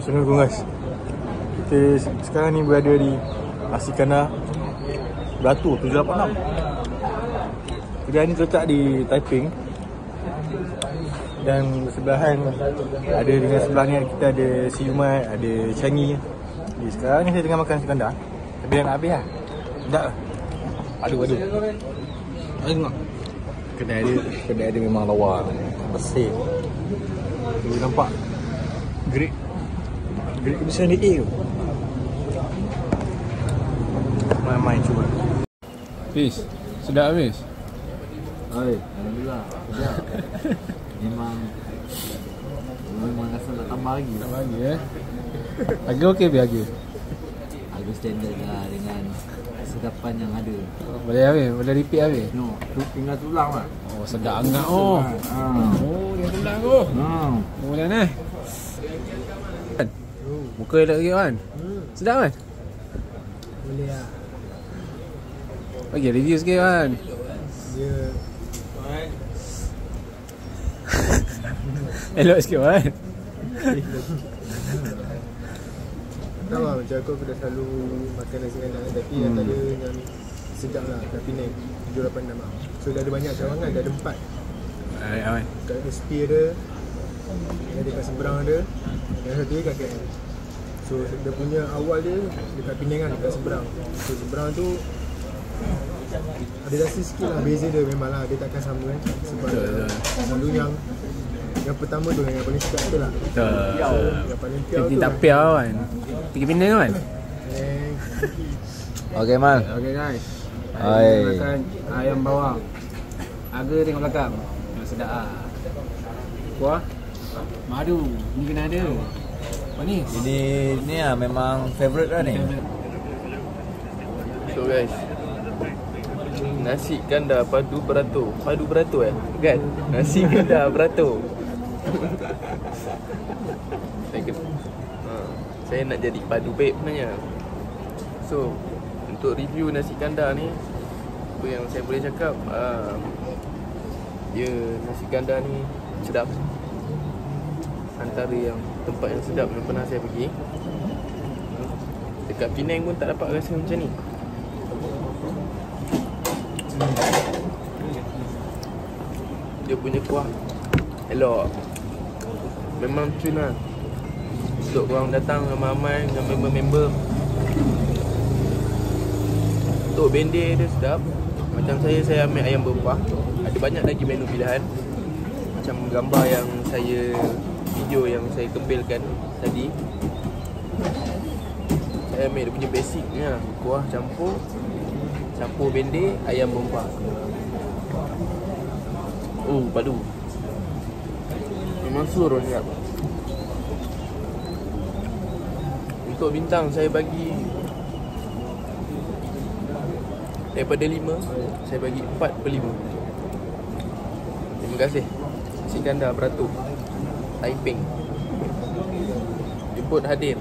Assalamualaikum guys. Kita sekarang ni berada di Nasi Kandar Beratur 786. Kedai ni terletak di Taiping. Dan bersebelahan ada dengan sebelah ni kita ada siumat, ada Changi. Jadi sekarang ni saya tengah makan nasi kandar. Tapi dah nak habis lah. Sedap lah. Aduh. Tengok. Kedai dia memang lawa, bersih. Tu nampak grade kebersihan dia A tu. Main cuba. Fiz, sedap habis? Oi, alhamdulillah. Sedap. Memang rasa nak tambah lagi. Tambah lagi Harga okey be harga? Harga standard lah dengan sedapan yang ada. Boleh habis? Boleh repeat habis? No, tu tinggal tulang lah. Oh, sedap sangat oh. Dia tulang tu. Boleh ni. Muka elok sikit kan? Sedap kan? Boleh lah. Bagi review sikit kan? Dia Elok sikit kan? tahu lah macam aku dah selalu makan nasi kandar. Tapi antara yang sedap lah kat Penang 786 lah. So dah ada banyak cawangan, dah ada 4. Kat SP ada, yang ada kat seberang ada, yang satu kat KL. So dia punya awal dia dekat Penang kan, dekat seberang. So seberang tu ada rasa sikit lah beza dia, memang lah dia takkan sama kan. Sebab selalu yang pertama tu yang paling sedap tu lah. Yang paling piau tu tak lah. piau kan? Pergi Penang kan? Okey, Mal. Okay guys. Hai. Makan ayam bawang. Harga tengok belakang. Sedap lah. Kuah madu. Ni kena ada. Manis. Ini lah memang favourite lah ni. So guys, nasi kandar padu beratur. Padu beratur kan? Nasi kandar beratur. Saya nak jadi padu babe sebenarnya. So untuk review nasi kandar ni, apa yang saya boleh cakap, dia nasi kandar ni sedap. Antara yang tempat yang sedap yang pernah saya pergi. Dekat Penang pun tak dapat rasa macam ni. Dia punya kuah elok. Memang cun lah untuk korang datang ramai-ramai dengan member-member. Untuk bende dia sedap. Macam saya ambil ayam berkuah. Ada banyak lagi menu pilihan. Macam gambar yang video yang saya kembelkan tadi. Saya ambil dia punya basicnya, kuah campur bende, ayam berkuah. Padu. Memang suruh siap. Untuk bintang saya bagi daripada 5, saya bagi 4/5. Terima kasih. Nasi Kandar Beratur Taiping. Jemput hadir.